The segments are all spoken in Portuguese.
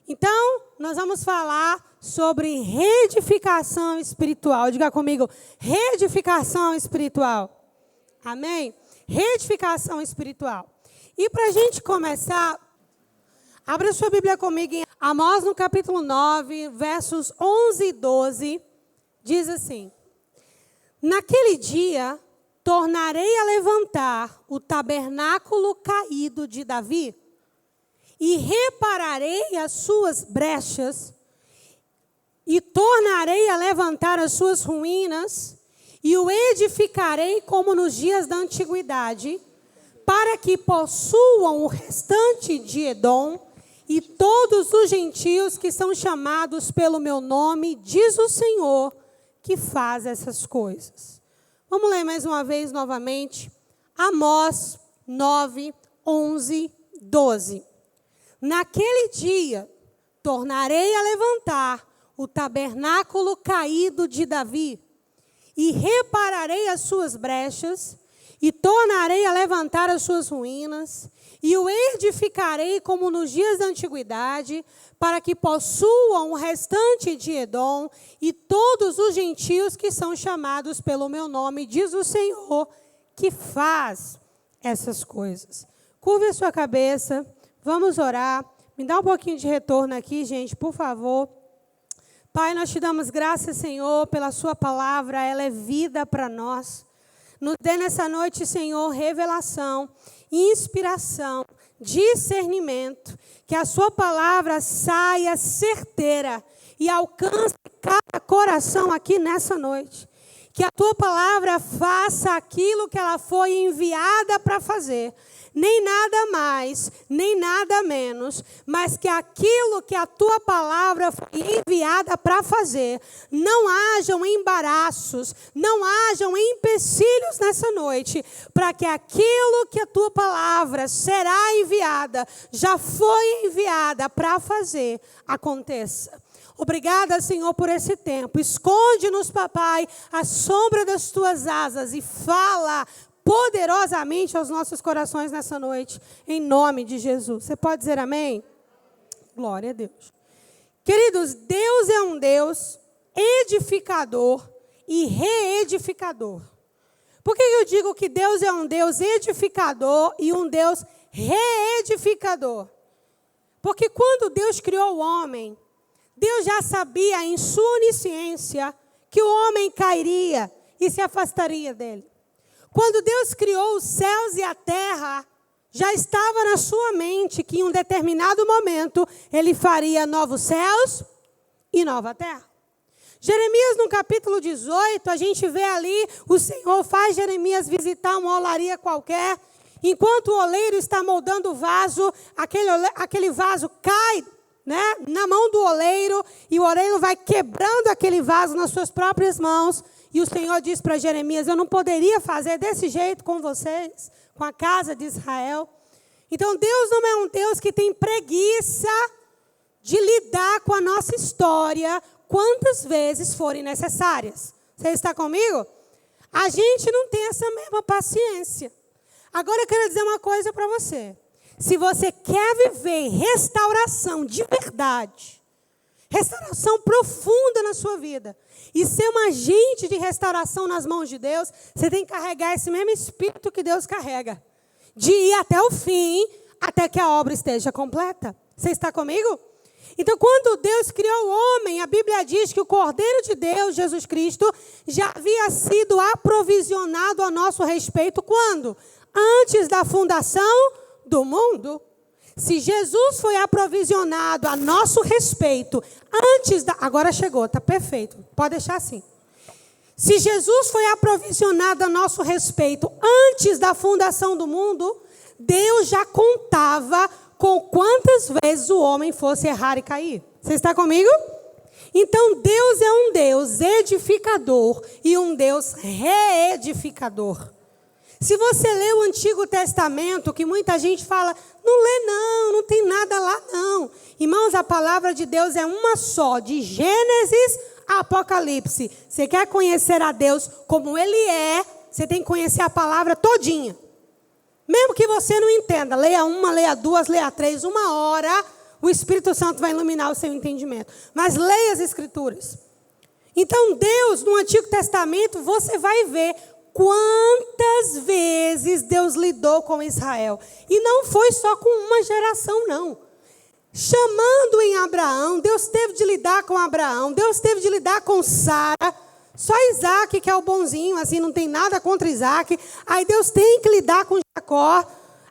Então, nós vamos falar sobre reedificação espiritual. Diga comigo, reedificação espiritual. Amém? Reedificação espiritual. E para a gente começar, abra sua Bíblia comigo em Amós, no capítulo 9, versos 11 e 12. Diz assim: naquele dia, tornarei a levantar o tabernáculo caído de Davi, e repararei as suas brechas, e tornarei a levantar as suas ruínas, e o edificarei como nos dias da antiguidade, para que possuam o restante de Edom, e todos os gentios que são chamados pelo meu nome, diz o Senhor, que faz essas coisas. Vamos ler mais uma vez, novamente. Amós 9, 11, 12. Naquele dia, tornarei a levantar o tabernáculo caído de Davi, e repararei as suas brechas, e tornarei a levantar as suas ruínas, e o edificarei como nos dias da antiguidade, para que possuam o restante de Edom, e todos os gentios que são chamados pelo meu nome, diz o Senhor, que faz essas coisas. Curve a sua cabeça. Vamos orar. Me dá um pouquinho de retorno aqui, gente, por favor. Pai, nós te damos graças, Senhor, pela sua palavra. Ela é vida para nós. Nos dê nessa noite, Senhor, revelação, inspiração, discernimento. Que a sua palavra saia certeira e alcance cada coração aqui nessa noite. Que a tua palavra faça aquilo que ela foi enviada para fazer. Nem nada mais, nem nada menos, mas que aquilo que a tua palavra foi enviada para fazer, não hajam embaraços, não hajam empecilhos nessa noite, para que aquilo que a tua palavra será enviada, já foi enviada para fazer, aconteça. Obrigada, Senhor, por esse tempo. Esconde-nos, papai, à sombra das tuas asas e fala poderosamente aos nossos corações nessa noite, em nome de Jesus. Você pode dizer amém? Glória a Deus. Queridos, Deus é um Deus edificador e reedificador. Por que eu digo que Deus é um Deus edificador e um Deus reedificador? Porque quando Deus criou o homem, Deus já sabia em sua onisciência que o homem cairia e se afastaria dele. Quando Deus criou os céus e a terra, já estava na sua mente que em um determinado momento Ele faria novos céus e nova terra. Jeremias, no capítulo 18, a gente vê ali, o Senhor faz Jeremias visitar uma olaria qualquer. Enquanto o oleiro está moldando o vaso, aquele vaso cai, né, na mão do oleiro, e o oleiro vai quebrando aquele vaso nas suas próprias mãos. E o Senhor diz para Jeremias: eu não poderia fazer desse jeito com vocês, com a casa de Israel. Então Deus não é um Deus que tem preguiça de lidar com a nossa história quantas vezes forem necessárias. Você está comigo? A gente não tem essa mesma paciência. Agora eu quero dizer uma coisa para você. Se você quer viver restauração de verdade, restauração profunda na sua vida, e ser um agente de restauração nas mãos de Deus, você tem que carregar esse mesmo espírito que Deus carrega, de ir até o fim, até que a obra esteja completa. Você está comigo? Então, quando Deus criou o homem, a Bíblia diz que o Cordeiro de Deus, Jesus Cristo, já havia sido aprovisionado a nosso respeito. Quando? Antes da fundação do mundo. Se Jesus foi aprovisionado a nosso respeito antes da... Agora chegou, está perfeito. Pode deixar assim. Se Jesus foi aprovisionado a nosso respeito antes da fundação do mundo, Deus já contava com quantas vezes o homem fosse errar e cair. Você está comigo? Então Deus é um Deus edificador e um Deus reedificador. Se você lê o Antigo Testamento, que muita gente fala, não lê não tem nada lá não. Irmãos, a palavra de Deus é uma só, de Gênesis a Apocalipse. Você quer conhecer a Deus como Ele é, você tem que conhecer a palavra todinha. Mesmo que você não entenda, leia uma, leia duas, leia três, uma hora, o Espírito Santo vai iluminar o seu entendimento. Mas leia as Escrituras. Então, Deus, no Antigo Testamento, você vai ver quantas vezes Deus lidou com Israel. E não foi só com uma geração, não. Chamando em Abraão, Deus teve de lidar com Abraão, Deus teve de lidar com Sara. Só Isaac, que é o bonzinho, assim, não tem nada contra Isaac. Aí Deus tem que lidar com Jacó.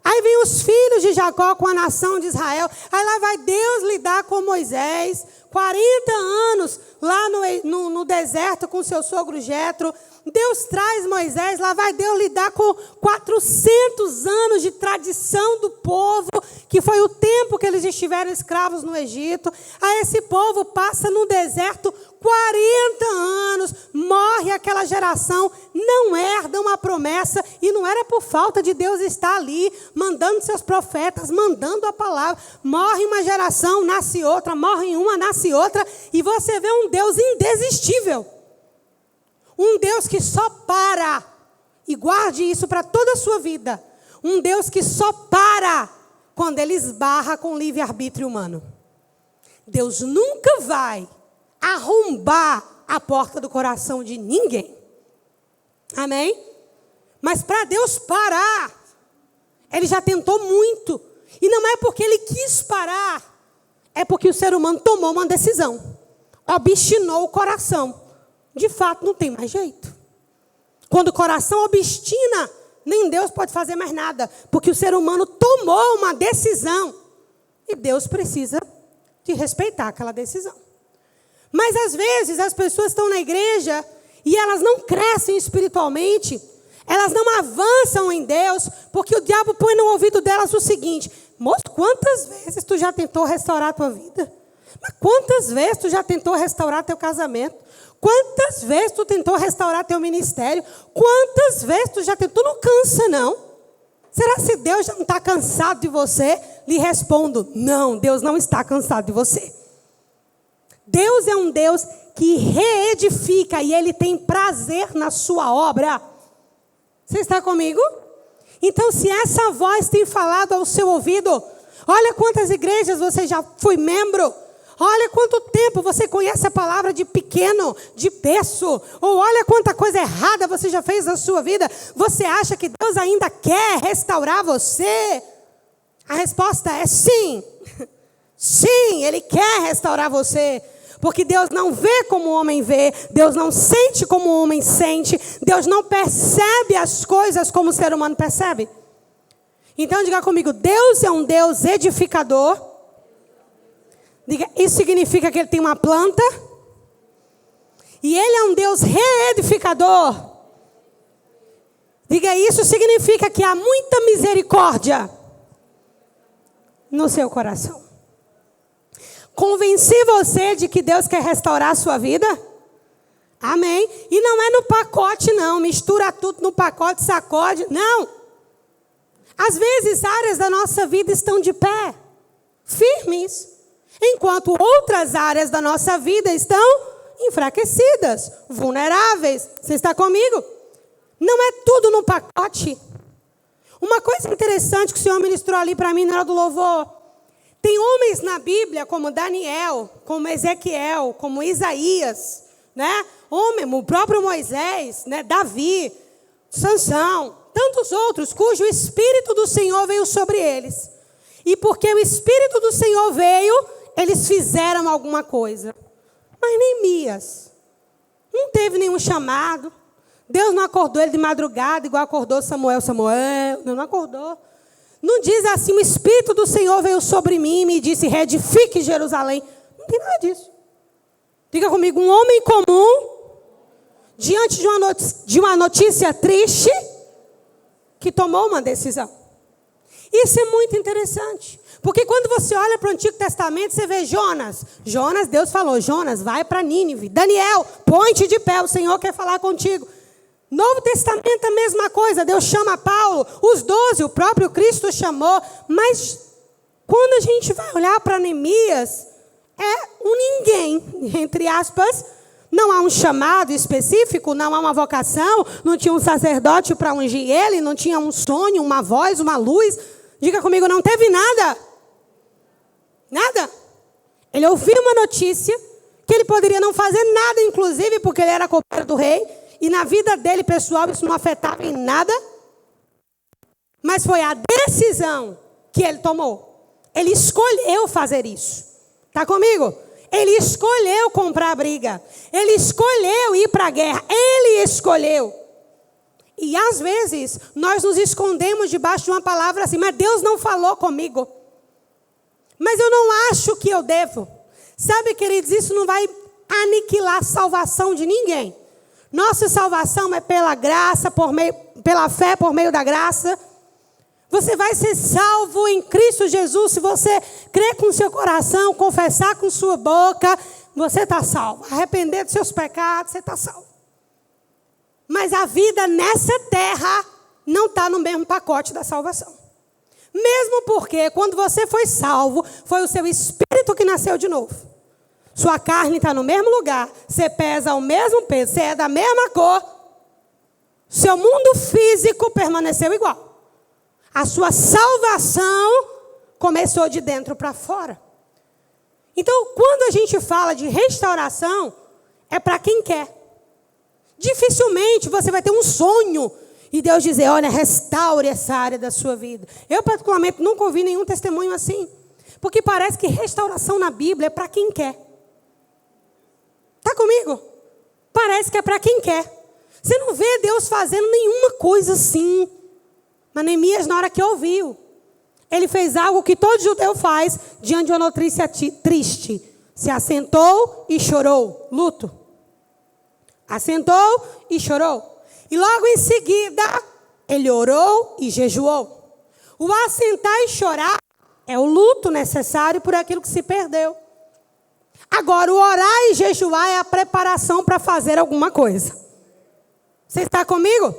Aí vem os filhos de Jacó com a nação de Israel. Aí lá vai Deus lidar com Moisés. 40 anos lá no deserto com seu sogro Jetro. Deus traz Moisés, lá vai Deus lidar com 400 anos de tradição do povo, que foi o tempo que eles estiveram escravos no Egito. Aí esse povo passa no deserto 40 anos, morre aquela geração, não herda uma promessa, e não era por falta de Deus estar ali, mandando seus profetas, mandando a palavra. Morre uma geração, nasce outra, morre uma, nasce outra, e você vê um Deus indesistível. Um Deus que só para, e guarde isso para toda a sua vida. Um Deus que só para quando ele esbarra com o livre-arbítrio humano. Deus nunca vai arrombar a porta do coração de ninguém. Amém? Mas para Deus parar, ele já tentou muito. E não é porque ele quis parar, é porque o ser humano tomou uma decisão. Obstinou o coração. De fato, não tem mais jeito. Quando o coração obstina, nem Deus pode fazer mais nada. Porque o ser humano tomou uma decisão. E Deus precisa de respeitar aquela decisão. Mas às vezes as pessoas estão na igreja e elas não crescem espiritualmente. Elas não avançam em Deus. Porque o diabo põe no ouvido delas o seguinte: moço, quantas vezes tu já tentou restaurar a tua vida? Mas quantas vezes tu já tentou restaurar teu casamento? Quantas vezes tu tentou restaurar teu ministério? Quantas vezes tu já tentou? Tu não cansa, não. Será que Deus já não está cansado de você? Lhe respondo: não, Deus não está cansado de você. Deus é um Deus que reedifica e Ele tem prazer na sua obra. Você está comigo? Então, se essa voz tem falado ao seu ouvido, olha quantas igrejas você já foi membro. Olha quanto tempo você conhece a palavra de pequeno, de berço. Ou olha quanta coisa errada você já fez na sua vida. Você acha que Deus ainda quer restaurar você? A resposta é sim. Sim, Ele quer restaurar você. Porque Deus não vê como o homem vê. Deus não sente como o homem sente. Deus não percebe as coisas como o ser humano percebe. Então diga comigo: Deus é um Deus edificador. Diga, isso significa que Ele tem uma planta. E Ele é um Deus reedificador. Diga, isso significa que há muita misericórdia no seu coração. Convenci você de que Deus quer restaurar a sua vida? Amém? E não é no pacote, não. Mistura tudo no pacote, sacode. Não. Às vezes, áreas da nossa vida estão de pé, firmes, enquanto outras áreas da nossa vida estão enfraquecidas, vulneráveis. Você está comigo? Não é tudo no pacote. Uma coisa interessante que o Senhor ministrou ali para mim na hora do louvor. Tem homens na Bíblia como Daniel, como Ezequiel, como Isaías, né? O próprio Moisés, né? Davi, Sansão, tantos outros, cujo Espírito do Senhor veio sobre eles. E porque o Espírito do Senhor veio, eles fizeram alguma coisa. Mas Neemias não teve nenhum chamado. Deus não acordou ele de madrugada, igual acordou Samuel. Não acordou. Não diz assim: o Espírito do Senhor veio sobre mim e me disse: reedifique Jerusalém. Não tem nada disso. Diga comigo: um homem comum, diante de uma notícia triste, que tomou uma decisão. Isso é muito interessante. Porque quando você olha para o Antigo Testamento, você vê Jonas. Jonas, Deus falou: Jonas, vai para Nínive. Daniel, põe-te de pé, o Senhor quer falar contigo. Novo Testamento, a mesma coisa. Deus chama Paulo. Os 12, o próprio Cristo chamou. Mas quando a gente vai olhar para Neemias, é um ninguém, entre aspas. Não há um chamado específico, não há uma vocação. Não tinha um sacerdote para ungir ele. Não tinha um sonho, uma voz, uma luz. Diga comigo: não teve nada. Nada. Ele ouviu uma notícia que ele poderia não fazer nada, inclusive porque ele era copeiro do rei, e na vida dele pessoal isso não afetava em nada. Mas foi a decisão que ele tomou. Ele escolheu fazer isso. Está comigo? Ele escolheu comprar a briga. Ele escolheu ir para a guerra. Ele escolheu. E às vezes nós nos escondemos debaixo de uma palavra assim, mas Deus não falou comigo. Mas eu não acho que eu devo. Sabe, queridos, isso não vai aniquilar a salvação de ninguém. Nossa salvação é pela graça, pela fé por meio da graça. Você vai ser salvo em Cristo Jesus se você crer com seu coração, confessar com sua boca, você está salvo. Arrepender dos seus pecados, você está salvo. Mas a vida nessa terra não está no mesmo pacote da salvação. Mesmo porque quando você foi salvo, foi o seu espírito que nasceu de novo. Sua carne está no mesmo lugar, você pesa o mesmo peso, você é da mesma cor. Seu mundo físico permaneceu igual. A sua salvação começou de dentro para fora. Então, quando a gente fala de restauração, é para quem quer. Dificilmente você vai ter um sonho e Deus dizer, olha, restaure essa área da sua vida. Eu, particularmente, nunca ouvi nenhum testemunho assim. Porque parece que restauração na Bíblia é para quem quer. Está comigo? Parece que é para quem quer. Você não vê Deus fazendo nenhuma coisa assim. Mas Neemias, na hora que ouviu, ele fez algo que todo judeu faz diante de uma notícia triste. Se assentou e chorou. Luto. Assentou e chorou. E logo em seguida, ele orou e jejuou. O assentar e chorar é o luto necessário por aquilo que se perdeu. Agora, o orar e jejuar é a preparação para fazer alguma coisa. Você está comigo?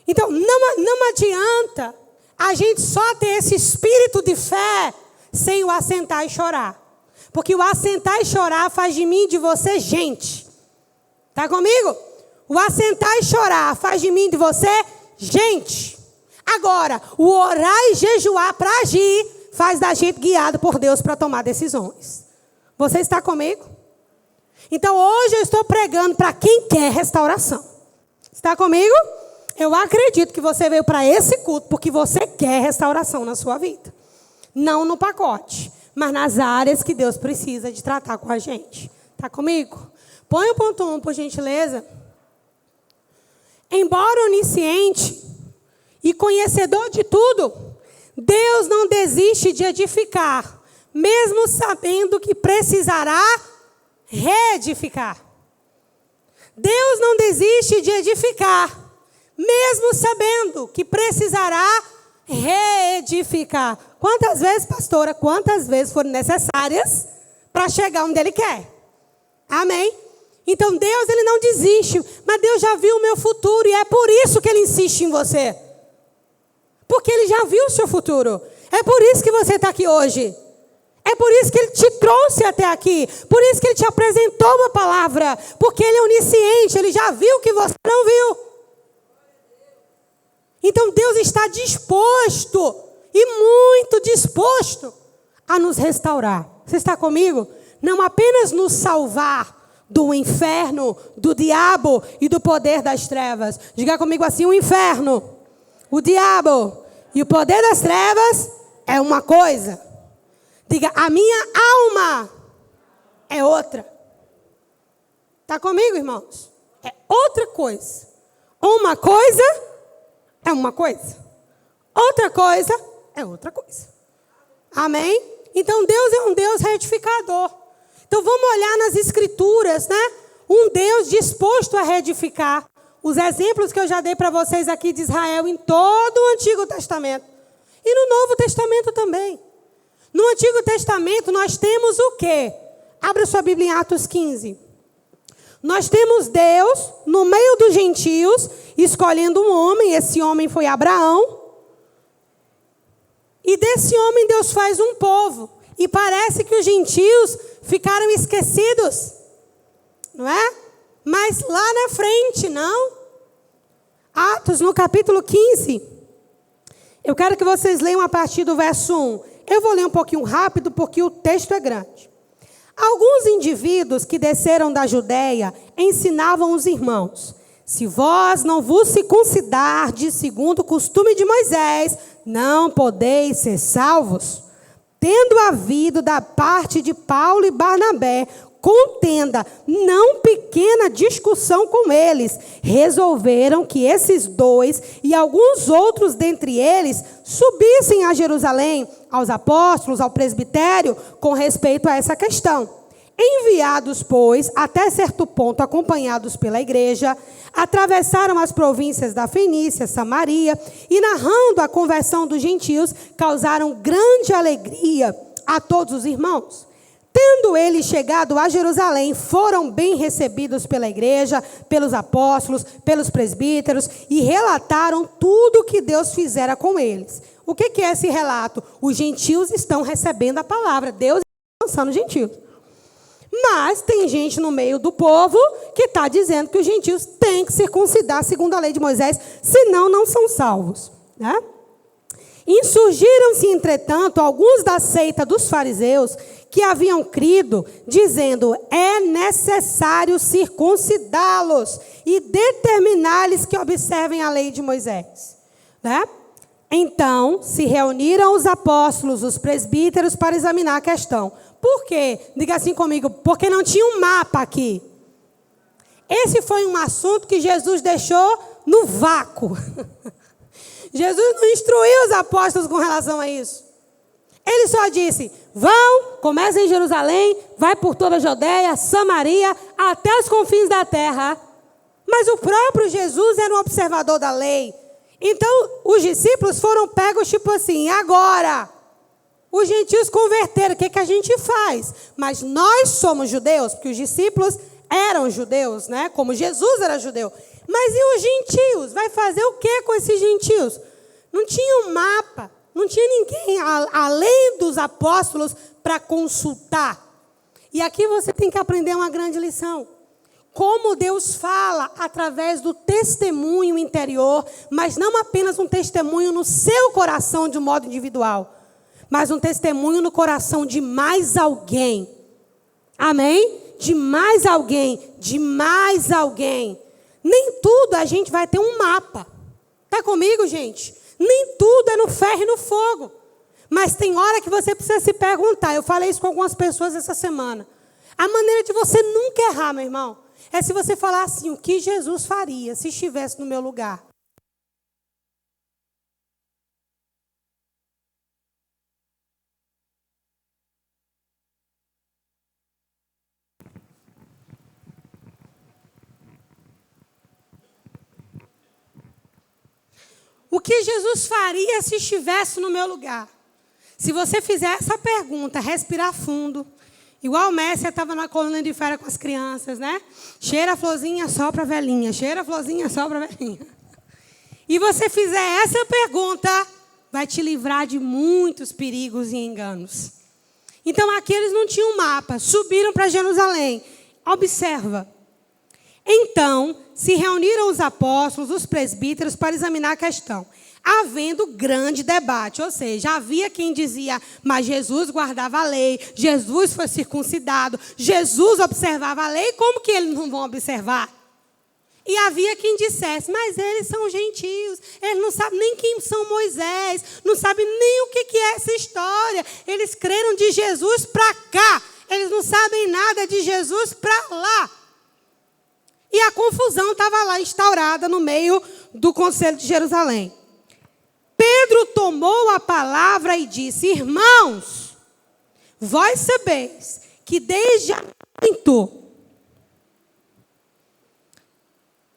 Então, não adianta a gente só ter esse espírito de fé sem o assentar e chorar. Porque o assentar e chorar faz de mim e de você gente. Está comigo? O assentar e chorar faz de mim e de você gente. Agora, o orar e jejuar para agir faz da gente guiado por Deus para tomar decisões. Você está comigo? Então, hoje eu estou pregando para quem quer restauração. Está comigo? Eu acredito que você veio para esse culto porque você quer restauração na sua vida. Não no pacote, mas nas áreas que Deus precisa de tratar com a gente. Está comigo? Põe o ponto 1, por gentileza. Embora onisciente e conhecedor de tudo, Deus não desiste de edificar, mesmo sabendo que precisará reedificar. Deus não desiste de edificar, mesmo sabendo que precisará reedificar. Quantas vezes, pastora, quantas vezes foram necessárias para chegar onde Ele quer? Amém? Então Deus, Ele não desiste, mas Deus já viu o meu futuro e é por isso que Ele insiste em você. Porque Ele já viu o seu futuro. É por isso que você está aqui hoje. É por isso que Ele te trouxe até aqui. Por isso que Ele te apresentou uma palavra. Porque Ele é onisciente, Ele já viu o que você não viu. Então Deus está disposto, e muito disposto, a nos restaurar. Você está comigo? Não apenas nos salvar do inferno, do diabo e do poder das trevas. Diga comigo assim, o inferno, o diabo e o poder das trevas é uma coisa. Diga, a minha alma é outra. Está comigo, irmãos? É outra coisa. Uma coisa é uma coisa. Outra coisa é outra coisa. Amém? Então Deus é um Deus reedificador. Então vamos olhar nas escrituras, né? Um Deus disposto a reedificar. Os exemplos que eu já dei para vocês aqui de Israel em todo o Antigo Testamento. E no Novo Testamento também. No Antigo Testamento nós temos o quê? Abra sua Bíblia em Atos 15. Nós temos Deus, no meio dos gentios, escolhendo um homem. Esse homem foi Abraão. E desse homem Deus faz um povo. E parece que os gentios ficaram esquecidos. Não é? Mas lá na frente, não. Atos, no capítulo 15. Eu quero que vocês leiam a partir do verso 1. eu vou ler um pouquinho rápido, porque o texto é grande. Alguns indivíduos que desceram da Judeia ensinavam os irmãos: se vós não vos circuncidardes segundo o costume de Moisés, não podeis ser salvos. Tendo havido da parte de Paulo e Barnabé contenda, não pequena discussão com eles, resolveram que esses dois e alguns outros dentre eles subissem a Jerusalém, aos apóstolos, ao presbitério, com respeito a essa questão. Enviados, pois, até certo ponto, acompanhados pela igreja, atravessaram as províncias da Fenícia, Samaria, e narrando a conversão dos gentios, causaram grande alegria a todos os irmãos. Tendo eles chegado a Jerusalém, foram bem recebidos pela igreja, pelos apóstolos, pelos presbíteros, e relataram tudo o que Deus fizera com eles. O que é esse relato? Os gentios estão recebendo a palavra, Deus está lançando os gentios. Mas tem gente no meio do povo que está dizendo que os gentios têm que circuncidar segundo a lei de Moisés, senão não são salvos, né? Insurgiram-se, entretanto, alguns da seita dos fariseus que haviam crido, dizendo: é necessário circuncidá-los e determinar-lhes que observem a lei de Moisés, né? Então, se reuniram os apóstolos, os presbíteros, para examinar a questão. Por quê? Diga assim comigo: porque não tinha um mapa aqui. Esse foi um assunto que Jesus deixou no vácuo. Jesus não instruiu os apóstolos com relação a isso. Ele só disse: vão, comecem em Jerusalém, vai por toda a Judeia, Samaria, até os confins da terra. Mas o próprio Jesus era um observador da lei. Então, os discípulos foram pegos tipo assim: agora, os gentios converteram, o que a gente faz? Mas nós somos judeus, porque os discípulos eram judeus, né? Como Jesus era judeu. Mas e os gentios? Vai fazer o que com esses gentios? Não tinha um mapa, não tinha ninguém além dos apóstolos para consultar. E aqui você tem que aprender uma grande lição. Como Deus fala através do testemunho interior, mas não apenas um testemunho no seu coração de um modo individual, mas um testemunho no coração de mais alguém. Amém? De mais alguém, de mais alguém. Nem tudo a gente vai ter um mapa. Está comigo, gente? Nem tudo é no ferro e no fogo. Mas tem hora que você precisa se perguntar. Eu falei isso com algumas pessoas essa semana. A maneira de você nunca errar, meu irmão, é se você falar assim: o que Jesus faria se estivesse no meu lugar? O que Jesus faria se estivesse no meu lugar? Se você fizer essa pergunta, respirar fundo, igual o Messi estava na coluna de férias com as crianças, né? Cheira a florzinha, sopra a velhinha. Cheira a florzinha, sopra a velhinha. E você fizer essa pergunta, vai te livrar de muitos perigos e enganos. Então, aqui eles não tinham mapa, subiram para Jerusalém. Observa. Então, se reuniram os apóstolos, os presbíteros, para examinar a questão. Havendo grande debate, ou seja, havia quem dizia: mas Jesus guardava a lei, Jesus foi circuncidado, Jesus observava a lei, como que eles não vão observar? E havia quem dissesse: mas eles são gentios, eles não sabem nem quem são Moisés, não sabem nem o que é essa história, eles creram de Jesus para cá, eles não sabem nada de Jesus para lá. E a confusão estava lá instaurada no meio do conselho de Jerusalém. Pedro tomou a palavra e disse: irmãos, vós sabeis que desde há muito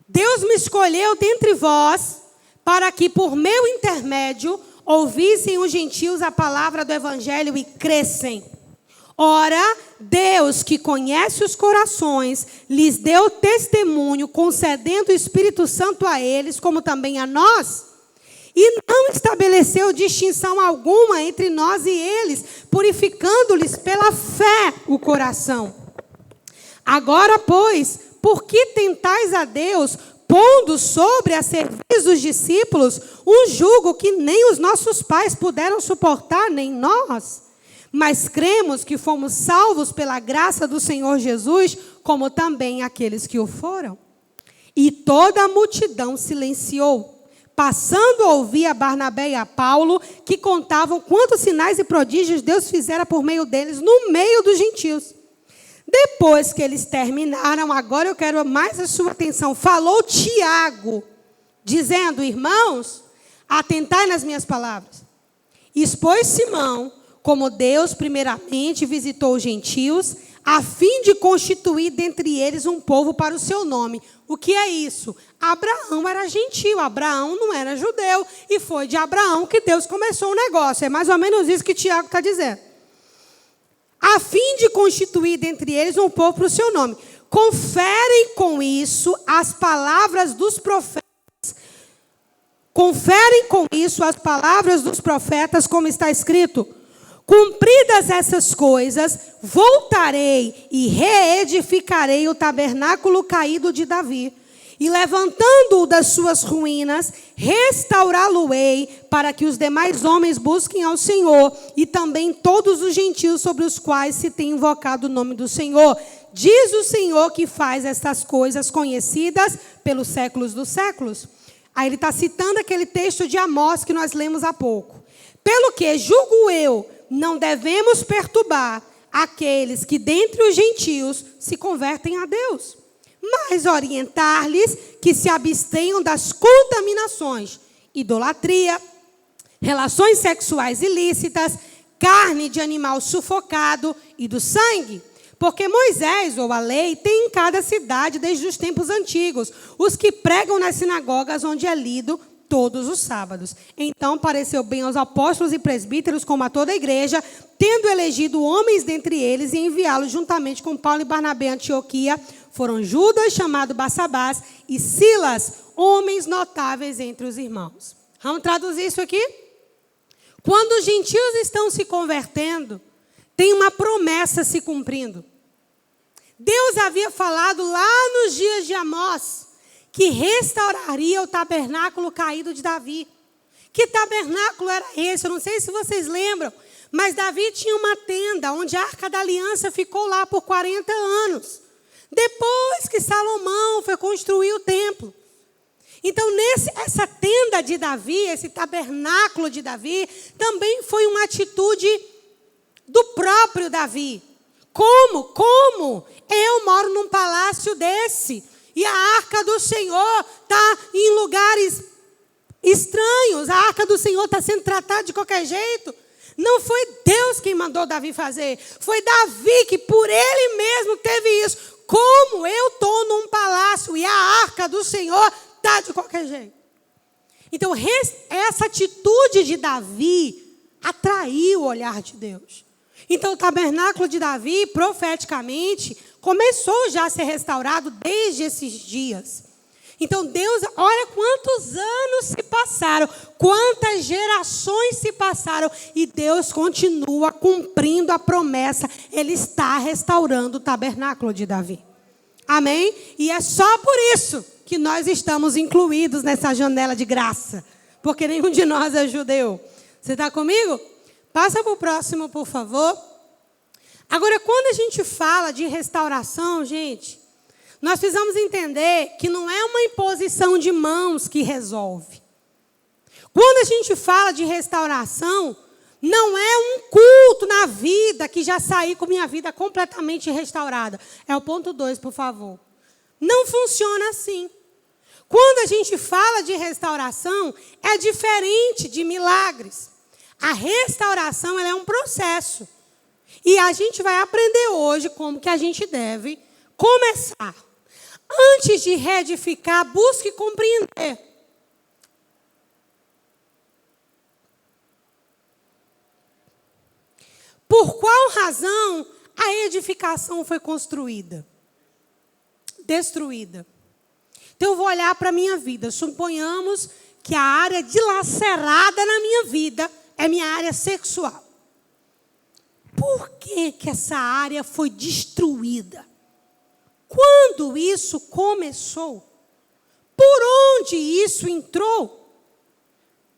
Deus me escolheu dentre vós para que por meu intermédio ouvissem os gentios a palavra do evangelho e crescem. Ora, Deus, que conhece os corações, lhes deu testemunho, concedendo o Espírito Santo a eles, como também a nós, e não estabeleceu distinção alguma entre nós e eles, purificando-lhes pela fé o coração. Agora, pois, por que tentais a Deus pondo sobre a serviço dos discípulos um jugo que nem os nossos pais puderam suportar, nem nós. Mas cremos que fomos salvos pela graça do Senhor Jesus, como também aqueles que o foram. E toda a multidão silenciou, passando a ouvir a Barnabé e a Paulo, que contavam quantos sinais e prodígios Deus fizera por meio deles no meio dos gentios. Depois que eles terminaram, agora eu quero mais a sua atenção. Falou Tiago, dizendo: irmãos, atentai nas minhas palavras. Expôs Simão como Deus primeiramente visitou os gentios, a fim de constituir dentre eles um povo para o seu nome. O que é isso? Abraão era gentio, Abraão não era judeu, e foi de Abraão que Deus começou o negócio. É mais ou menos isso que Tiago está dizendo. A fim de constituir dentre eles um povo para o seu nome. Conferem com isso as palavras dos profetas. Conferem com isso as palavras dos profetas, como está escrito: cumpridas essas coisas, voltarei e reedificarei o tabernáculo caído de Davi, e levantando-o das suas ruínas, restaurá-lo-ei, para que os demais homens busquem ao Senhor, e também todos os gentios sobre os quais se tem invocado o nome do Senhor. Diz o Senhor que faz estas coisas conhecidas pelos séculos dos séculos. Aí ele está citando aquele texto de Amós que nós lemos há pouco. Pelo que, julgo eu, não devemos perturbar aqueles que dentre os gentios se convertem a Deus, mas orientar-lhes que se abstenham das contaminações, idolatria, relações sexuais ilícitas, carne de animal sufocado e do sangue. Porque Moisés, ou a lei, tem em cada cidade desde os tempos antigos os que pregam nas sinagogas onde é lido todos os sábados. Então pareceu bem aos apóstolos e presbíteros, como a toda a igreja, tendo elegido homens dentre eles e enviá-los juntamente com Paulo e Barnabé a Antioquia, foram Judas, chamado Barsabás, e Silas, homens notáveis entre os irmãos. Vamos traduzir isso aqui? Quando os gentios estão se convertendo, tem uma promessa se cumprindo. Deus havia falado lá nos dias de Amós que restauraria o tabernáculo caído de Davi. Que tabernáculo era esse? Eu não sei se vocês lembram, mas Davi tinha uma tenda onde a Arca da Aliança ficou lá por 40 anos. Depois que Salomão foi construir o templo. Então, essa tenda de Davi, esse tabernáculo de Davi, também foi uma atitude do próprio Davi. Como? Eu moro num palácio desse. E a arca do Senhor está em lugares estranhos. A arca do Senhor está sendo tratada de qualquer jeito. Não foi Deus quem mandou Davi fazer. Foi Davi que por ele mesmo teve isso. Como eu estou num palácio e a arca do Senhor está de qualquer jeito. Então, essa atitude de Davi atraiu o olhar de Deus. Então, o tabernáculo de Davi, profeticamente, começou já a ser restaurado desde esses dias. Então, Deus, olha quantos anos se passaram, quantas gerações se passaram, e Deus continua cumprindo a promessa. Ele está restaurando o tabernáculo de Davi. Amém? E é só por isso que nós estamos incluídos nessa janela de graça, porque nenhum de nós é judeu. Você está comigo? Passa para o próximo, por favor. Agora, quando a gente fala de restauração, gente, nós precisamos entender que não é uma imposição de mãos que resolve. Quando a gente fala de restauração, não é um culto na vida que já saí com minha vida completamente restaurada. É o ponto 2, por favor. Não funciona assim. Quando a gente fala de restauração, é diferente de milagres. A restauração ela é um processo. E a gente vai aprender hoje como que a gente deve começar. Antes de reedificar, busque compreender. Por qual razão a edificação foi construída? Destruída. Então eu vou olhar para a minha vida. Suponhamos que a área dilacerada na minha vida é minha área sexual. Por que essa área foi destruída? Quando isso começou? Por onde isso entrou?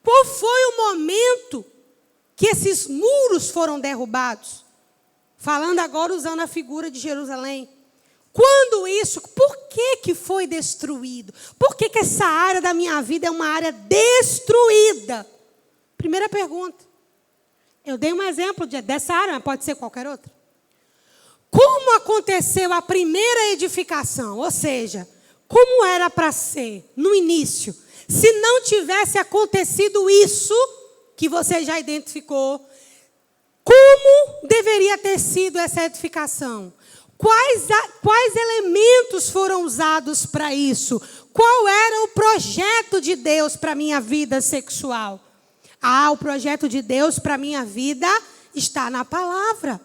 Qual foi o momento que esses muros foram derrubados? Falando agora usando a figura de Jerusalém. Quando isso, por que foi destruído? Por que essa área da minha vida é uma área destruída? Primeira pergunta. Eu dei um exemplo dessa área, mas pode ser qualquer outra. Como aconteceu a primeira edificação? Ou seja, como era para ser no início? Se não tivesse acontecido isso que você já identificou, como deveria ter sido essa edificação? Quais elementos foram usados para isso? Qual era o projeto de Deus para a minha vida sexual? O projeto de Deus para a minha vida está na palavra.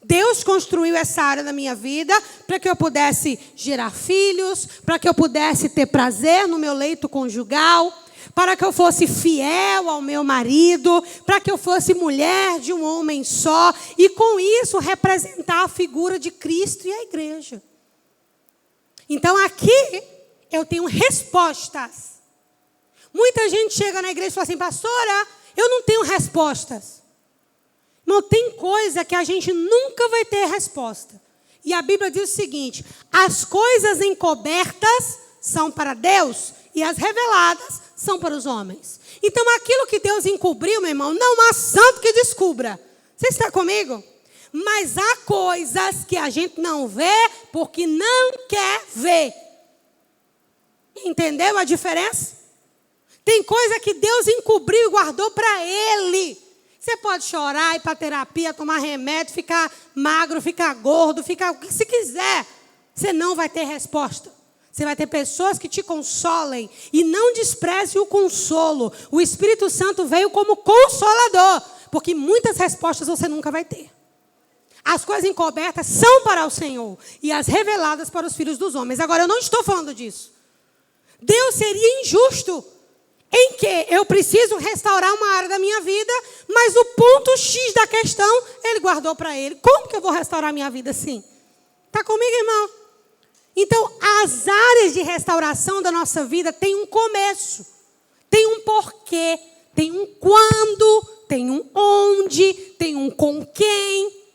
Deus construiu essa área da minha vida para que eu pudesse gerar filhos, para que eu pudesse ter prazer no meu leito conjugal, para que eu fosse fiel ao meu marido, para que eu fosse mulher de um homem só, e com isso representar a figura de Cristo e a igreja. Então aqui eu tenho respostas. Muita gente chega na igreja e fala assim: pastora, eu não tenho respostas. Não tem coisa que a gente nunca vai ter resposta. E a Bíblia diz o seguinte: as coisas encobertas são para Deus e as reveladas são para os homens. Então aquilo que Deus encobriu, meu irmão, não há santo que descubra. Você está comigo? Mas há coisas que a gente não vê porque não quer ver. Entendeu a diferença? Tem coisa que Deus encobriu e guardou para Ele. Você pode chorar, ir para terapia, tomar remédio, ficar magro, ficar gordo, ficar o que você quiser. Você não vai ter resposta. Você vai ter pessoas que te consolem. E não despreze o consolo. O Espírito Santo veio como consolador. Porque muitas respostas você nunca vai ter. As coisas encobertas são para o Senhor. E as reveladas para os filhos dos homens. Agora, eu não estou falando disso. Deus seria injusto em que eu preciso restaurar uma área da minha vida, mas o ponto X da questão, Ele guardou para Ele. Como que eu vou restaurar a minha vida assim? Está comigo, irmão? Então, as áreas de restauração da nossa vida têm um começo, tem um porquê, tem um quando, tem um onde, tem um com quem.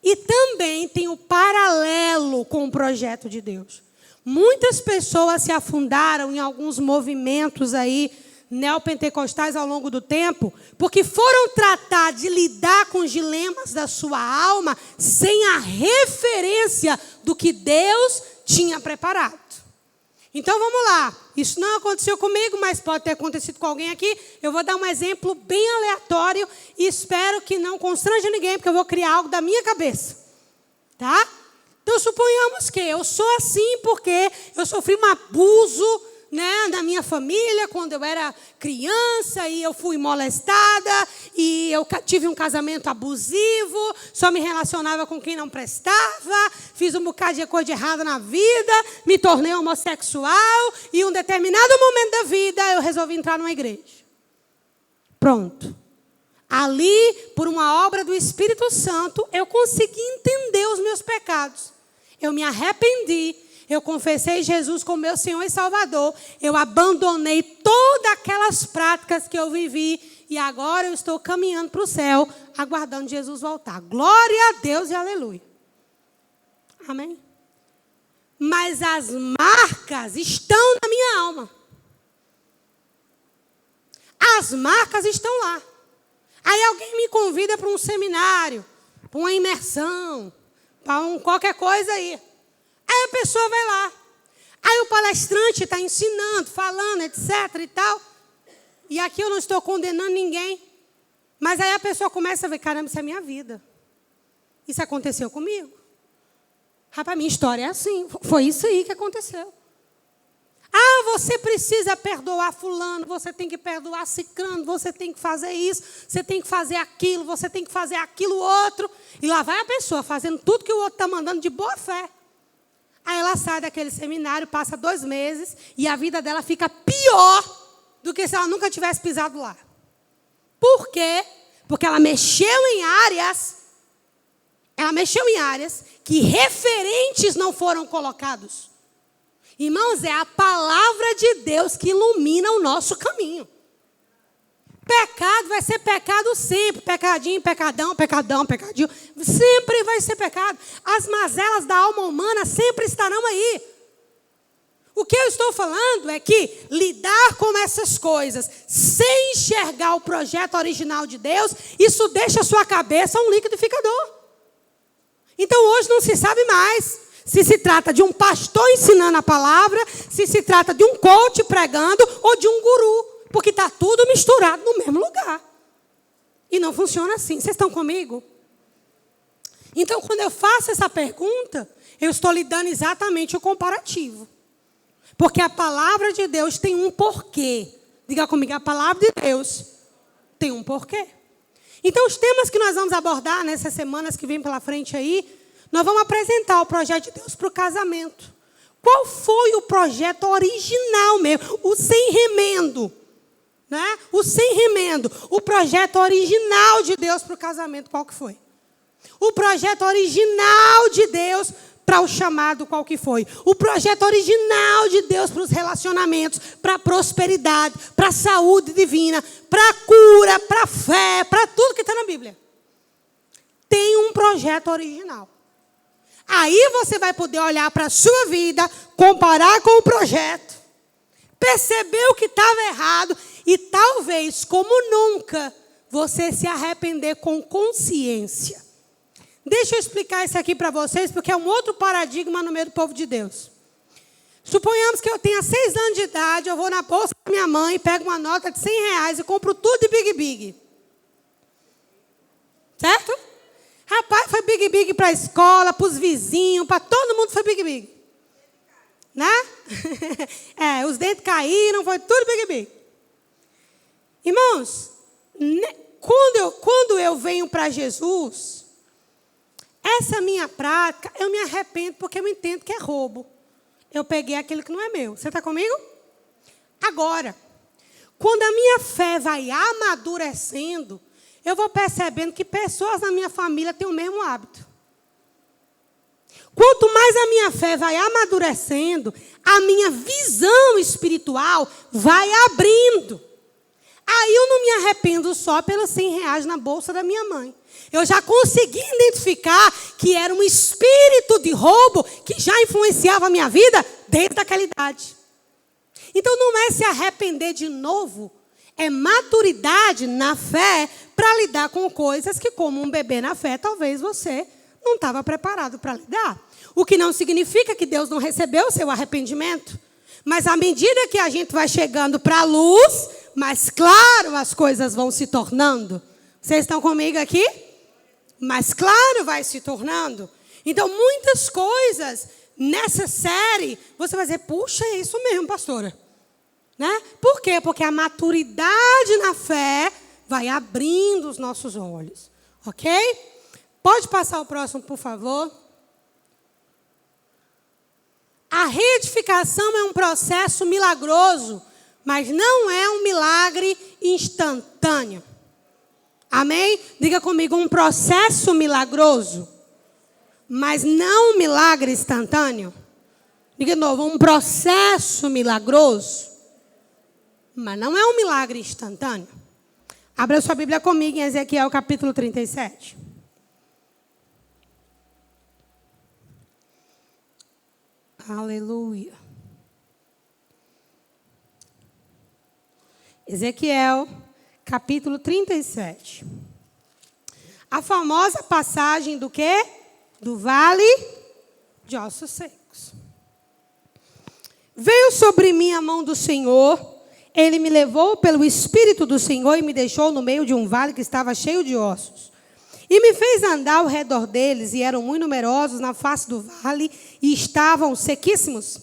E também tem o paralelo com o projeto de Deus. Muitas pessoas se afundaram em alguns movimentos aí neopentecostais ao longo do tempo, porque foram tratar de lidar com os dilemas da sua alma sem a referência do que Deus tinha preparado. Então vamos lá. Isso não aconteceu comigo, mas pode ter acontecido com alguém aqui. Eu vou dar um exemplo bem aleatório e espero que não constranja ninguém, porque eu vou criar algo da minha cabeça. Tá? Então, suponhamos que eu sou assim porque eu sofri um abuso, né, na minha família quando eu era criança e eu fui molestada e eu tive um casamento abusivo, só me relacionava com quem não prestava, fiz um bocado de coisa errada na vida, me tornei homossexual e em um determinado momento da vida eu resolvi entrar numa igreja. Pronto. Ali, por uma obra do Espírito Santo, eu consegui entender os meus pecados. Eu me arrependi, eu confessei Jesus como meu Senhor e Salvador, eu abandonei todas aquelas práticas que eu vivi e agora eu estou caminhando para o céu, aguardando Jesus voltar. Glória a Deus e aleluia. Amém? Mas as marcas estão na minha alma. As marcas estão lá. Aí alguém me convida para um seminário, para uma imersão, para qualquer coisa aí. Aí a pessoa vai lá. Aí o palestrante está ensinando, falando, etc. e tal. E aqui eu não estou condenando ninguém. Mas aí a pessoa começa a ver, caramba, isso é minha vida. Isso aconteceu comigo. Rapaz, minha história é assim. Foi isso aí que aconteceu. Você precisa perdoar fulano, você tem que perdoar ciclano, você tem que fazer isso, você tem que fazer aquilo, você tem que fazer aquilo outro. E lá vai a pessoa fazendo tudo que o outro está mandando de boa fé. Aí ela sai daquele seminário, passa 2 meses e a vida dela fica pior do que se ela nunca tivesse pisado lá. Por quê? Porque ela mexeu em áreas que referentes não foram colocados. Irmãos, é a palavra de Deus que ilumina o nosso caminho. Pecado vai ser pecado sempre. Pecadinho, pecadão, pecadão, pecadinho. Sempre vai ser pecado. As mazelas da alma humana sempre estarão aí. O que eu estou falando é que lidar com essas coisas sem enxergar o projeto original de Deus, isso deixa a sua cabeça um liquidificador. Então hoje não se sabe mais se trata de um pastor ensinando a palavra, se trata de um coach pregando ou de um guru, porque está tudo misturado no mesmo lugar. E não funciona assim. Vocês estão comigo? Então quando eu faço essa pergunta, eu estou lhe dando exatamente o comparativo. Porque a palavra de Deus tem um porquê. Diga comigo, a palavra de Deus tem um porquê. Então, os temas que nós vamos abordar nessas semanas que vêm pela frente aí, nós vamos apresentar o projeto de Deus para o casamento. Qual foi o projeto original mesmo? O sem remendo. Né? O sem remendo. O projeto original de Deus para o casamento, qual que foi? O projeto original de Deus para o chamado, qual que foi? O projeto original de Deus para os relacionamentos, para a prosperidade, para a saúde divina, para a cura, para a fé, para tudo que está na Bíblia. Tem um projeto original. Aí você vai poder olhar para a sua vida, comparar com o projeto, perceber o que estava errado e talvez, como nunca, você se arrepender com consciência. Deixa eu explicar isso aqui para vocês, porque é um outro paradigma no meio do povo de Deus. Suponhamos que eu tenha 6 anos de idade, eu vou na bolsa da minha mãe, pego uma nota de R$100 e compro tudo de Big Big. Certo? Rapaz, foi Big Big para a escola, para os vizinhos, para todo mundo foi Big Big. Né? Os dentes caíram, foi tudo Big Big. Irmãos, quando eu venho para Jesus, essa minha prática, eu me arrependo porque eu entendo que é roubo. Eu peguei aquilo que não é meu. Você está comigo? Agora, quando a minha fé vai amadurecendo, eu vou percebendo que pessoas na minha família têm o mesmo hábito. Quanto mais a minha fé vai amadurecendo, a minha visão espiritual vai abrindo. Aí eu não me arrependo só pelos R$100 na bolsa da minha mãe. Eu já consegui identificar que era um espírito de roubo que já influenciava a minha vida desde aquela idade. Então não é se arrepender de novo, é maturidade na fé para lidar com coisas que, como um bebê na fé, talvez você não estava preparado para lidar. O que não significa que Deus não recebeu o seu arrependimento. Mas à medida que a gente vai chegando para a luz, mais claro as coisas vão se tornando. Vocês estão comigo aqui? Mais claro vai se tornando. Então, muitas coisas nessa série, você vai dizer, puxa, é isso mesmo, pastora. Né? Por quê? Porque a maturidade na fé vai abrindo os nossos olhos. Ok? Pode passar o próximo, por favor. A reedificação é um processo milagroso, mas não é um milagre instantâneo. Amém? Diga comigo, um processo milagroso, mas não um milagre instantâneo. Diga de novo, um processo milagroso, mas não é um milagre instantâneo. Abra sua Bíblia comigo em Ezequiel capítulo 37. Aleluia. Ezequiel capítulo 37. A famosa passagem do quê? Do vale de ossos secos. Veio sobre mim a mão do Senhor, ele me levou pelo Espírito do Senhor e me deixou no meio de um vale que estava cheio de ossos. E me fez andar ao redor deles, e eram muito numerosos na face do vale, e estavam sequíssimos.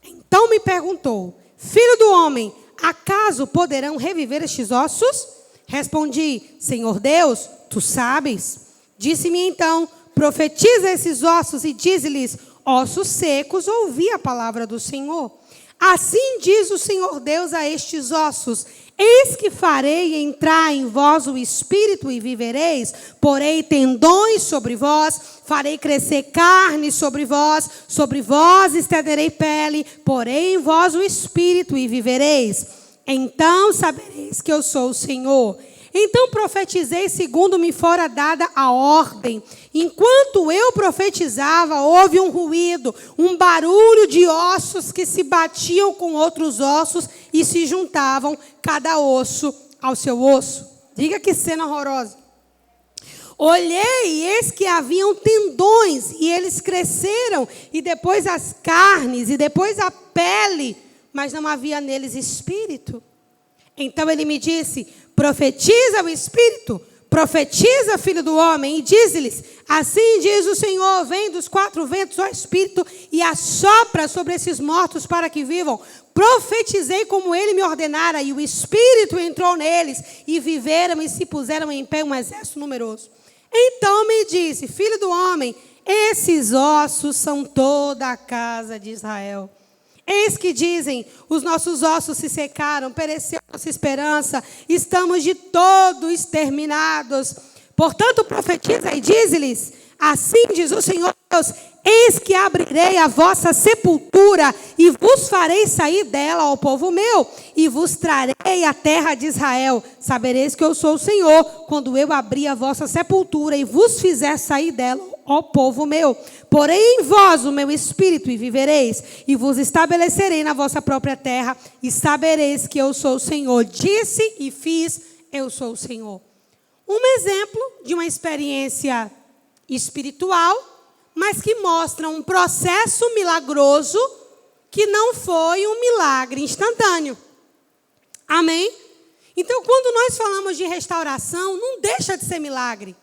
Então me perguntou, filho do homem, acaso poderão reviver estes ossos? Respondi, Senhor Deus, tu sabes. Disse-me então, profetiza esses ossos e dize-lhes, ossos secos, ouvi a palavra do Senhor. Assim diz o Senhor Deus a estes ossos, Eis que farei entrar em vós o espírito e vivereis, porei tendões sobre vós, farei crescer carne sobre vós estenderei pele, porei em vós o espírito e vivereis. Então sabereis que eu sou o Senhor. Então profetizei segundo me fora dada a ordem. Enquanto eu profetizava, houve um ruído, um barulho de ossos que se batiam com outros ossos e se juntavam, cada osso ao seu osso. Diga que cena horrorosa. Olhei e eis que haviam tendões, e eles cresceram, e depois as carnes, e depois a pele, mas não havia neles espírito. Então ele me disse: profetiza o Espírito, profetiza, filho do homem, e diz-lhes: assim diz o Senhor, vem dos quatro ventos, ó Espírito, e assopra sobre esses mortos para que vivam. Profetizei como ele me ordenara, e o Espírito entrou neles, e viveram e se puseram em pé um exército numeroso. Então me disse: filho do homem, esses ossos são toda a casa de Israel. Eis que dizem: os nossos ossos se secaram, pereceu nossa esperança, estamos de todo exterminados. Portanto, profetiza e diz-lhes: assim diz o Senhor Deus, eis que abrirei a vossa sepultura e vos farei sair dela, ó povo meu, e vos trarei a terra de Israel. Sabereis que eu sou o Senhor, quando eu abrir a vossa sepultura e vos fizer sair dela, ó povo meu. Porei em vós o meu espírito e vivereis, e vos estabelecerei na vossa própria terra, e sabereis que eu sou o Senhor. Disse e fiz, eu sou o Senhor. Um exemplo de uma experiência espiritual, mas que mostra um processo milagroso que não foi um milagre instantâneo. Amém? Então, quando nós falamos de restauração, não deixa de ser milagre.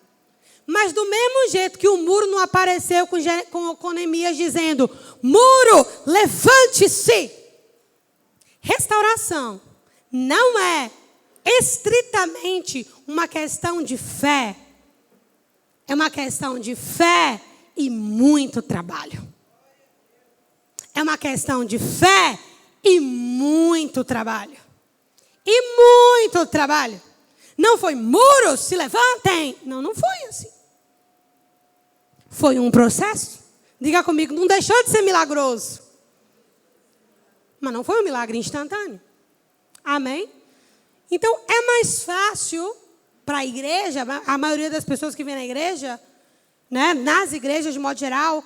Mas do mesmo jeito que o muro não apareceu com Neemias dizendo: muro, levante-se. Restauração não é estritamente uma questão de fé. É uma questão de fé e muito trabalho. É uma questão de fé e muito trabalho. E muito trabalho. Não foi muros, se levantem. Não, não foi assim. Foi um processo. Diga comigo, não deixou de ser milagroso. Mas não foi um milagre instantâneo. Amém? Então, é mais fácil para a igreja, a maioria das pessoas que vêm na igreja, né, nas igrejas de modo geral,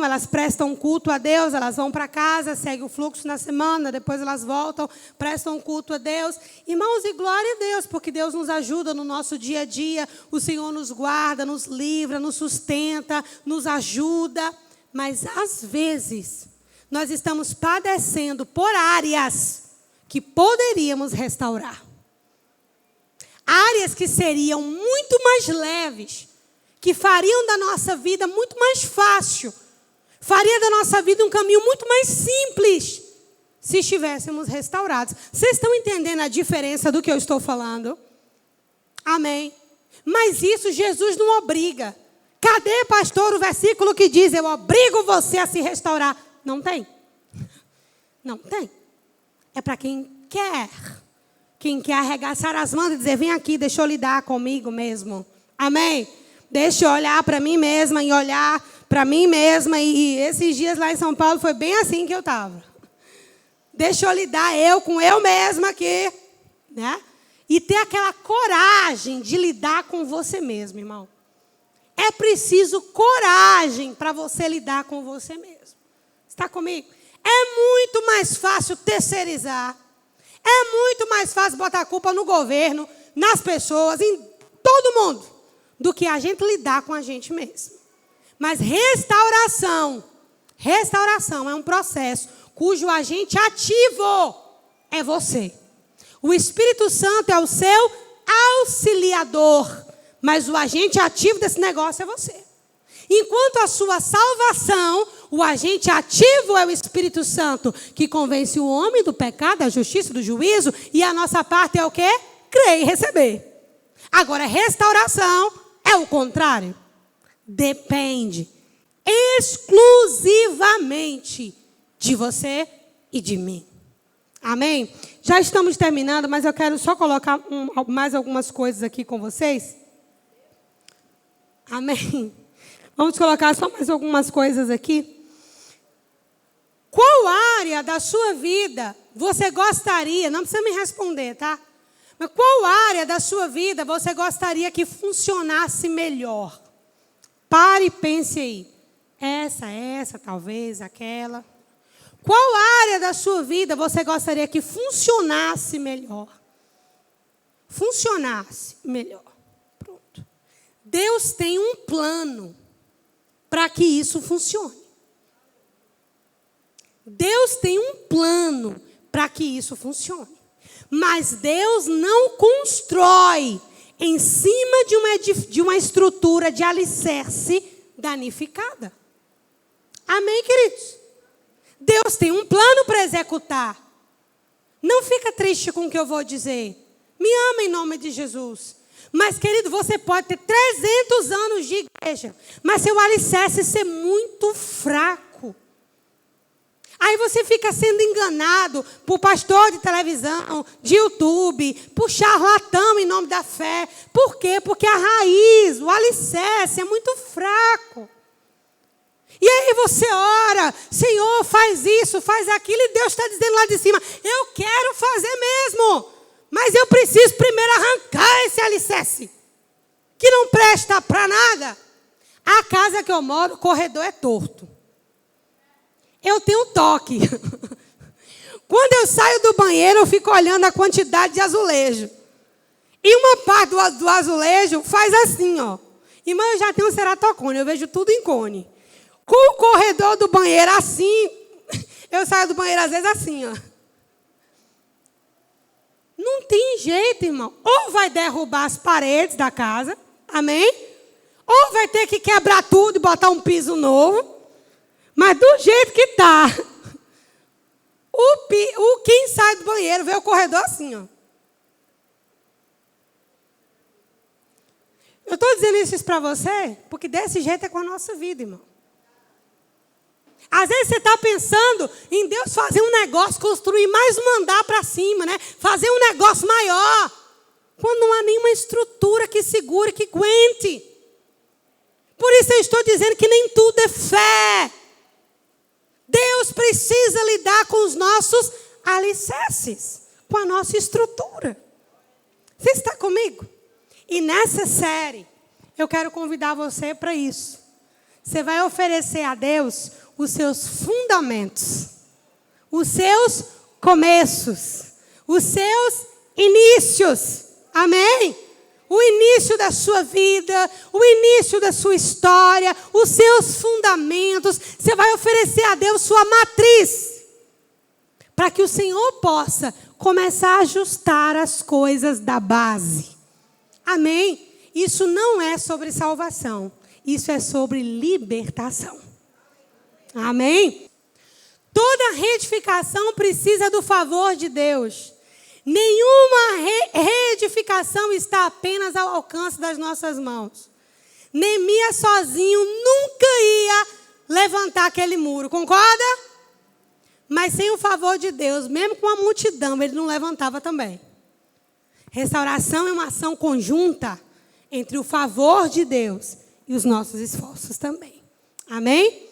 elas prestam culto a Deus, elas vão para casa, seguem o fluxo na semana, depois elas voltam, prestam culto a Deus. Irmãos, e glória a Deus, porque Deus nos ajuda no nosso dia a dia, o Senhor nos guarda, nos livra, nos sustenta, nos ajuda. Mas, às vezes, nós estamos padecendo por áreas que poderíamos restaurar. Áreas que seriam muito mais leves, que fariam da nossa vida muito mais fácil, faria da nossa vida um caminho muito mais simples, se estivéssemos restaurados. Vocês estão entendendo a diferença do que eu estou falando? Amém? Mas isso Jesus não obriga. Cadê, pastor, o versículo que diz: eu obrigo você a se restaurar? Não tem. Não tem. É para quem quer. Quem quer arregaçar as mãos e dizer: vem aqui, deixa eu lidar comigo mesmo. Amém? Deixa eu olhar para mim mesma e olhar para mim mesma. E esses dias lá em São Paulo foi bem assim que eu estava. Deixa eu lidar com eu mesma aqui. Né? E ter aquela coragem de lidar com você mesmo, irmão. É preciso coragem para você lidar com você mesmo. Está comigo? É muito mais fácil terceirizar. É muito mais fácil botar a culpa no governo, nas pessoas, em todo mundo, do que a gente lidar com a gente mesmo. Mas restauração é um processo cujo agente ativo é você. O Espírito Santo é o seu auxiliador, mas o agente ativo desse negócio é você. Enquanto a sua salvação, o agente ativo é o Espírito Santo, que convence o homem do pecado, da justiça e do juízo, e a nossa parte é o quê? Crer e receber. Agora, restauração é o contrário. Depende exclusivamente de você e de mim. Amém? Já estamos terminando, mas eu quero só colocar mais algumas coisas aqui com vocês. Amém? Vamos colocar só mais algumas coisas aqui. Qual área da sua vida você gostaria, não precisa me responder, tá? Mas qual área da sua vida você gostaria que funcionasse melhor? Pare e pense aí. Essa, talvez, aquela. Qual área da sua vida você gostaria que funcionasse melhor? Funcionasse melhor. Pronto. Deus tem um plano para que isso funcione. Deus tem um plano para que isso funcione. Mas Deus não constrói em cima de uma estrutura de alicerce danificada. Amém, queridos? Deus tem um plano para executar. Não fica triste com o que eu vou dizer. Me ama em nome de Jesus. Mas, querido, você pode ter 300 anos de igreja, mas seu alicerce ser muito fraco. Aí você fica sendo enganado por pastor de televisão, de YouTube, por charlatão em nome da fé. Por quê? Porque a raiz, o alicerce é muito fraco. E aí você ora, Senhor, faz isso, faz aquilo, e Deus está dizendo lá de cima, eu quero fazer mesmo, mas eu preciso primeiro arrancar esse alicerce, que não presta para nada. A casa que eu moro, o corredor é torto. Eu tenho toque. Quando eu saio do banheiro, eu fico olhando a quantidade de azulejo. E uma parte do azulejo faz assim, ó. Irmã, eu já tenho um ceratocone, eu vejo tudo em cone. Com o corredor do banheiro assim, eu saio do banheiro às vezes assim, ó. Não tem jeito, irmão. Ou vai derrubar as paredes da casa, amém? Ou vai ter que quebrar tudo e botar um piso novo. Mas do jeito que está, quem sai do banheiro vê o corredor assim, ó. Eu estou dizendo isso para você, porque desse jeito é com a nossa vida, irmão. Às vezes você está pensando em Deus fazer um negócio, construir mais um andar para cima, né? Fazer um negócio maior. Quando não há nenhuma estrutura que segure, que aguente. Por isso eu estou dizendo que nem tudo é fé. Deus precisa lidar com os nossos alicerces, com a nossa estrutura. Você está comigo? E nessa série, eu quero convidar você para isso. Você vai oferecer a Deus os seus fundamentos, os seus começos, os seus inícios. Amém? O início da sua vida, o início da sua história, os seus fundamentos. Você vai oferecer a Deus sua matriz, para que o Senhor possa começar a ajustar as coisas da base. Amém? Isso não é sobre salvação, isso é sobre libertação. Amém? Toda reedificação precisa do favor de Deus. Nenhuma reedificação está apenas ao alcance das nossas mãos. Neemias sozinho nunca ia levantar aquele muro, concorda? Mas sem o favor de Deus, mesmo com a multidão, ele não levantava também. Restauração é uma ação conjunta entre o favor de Deus e os nossos esforços também. Amém?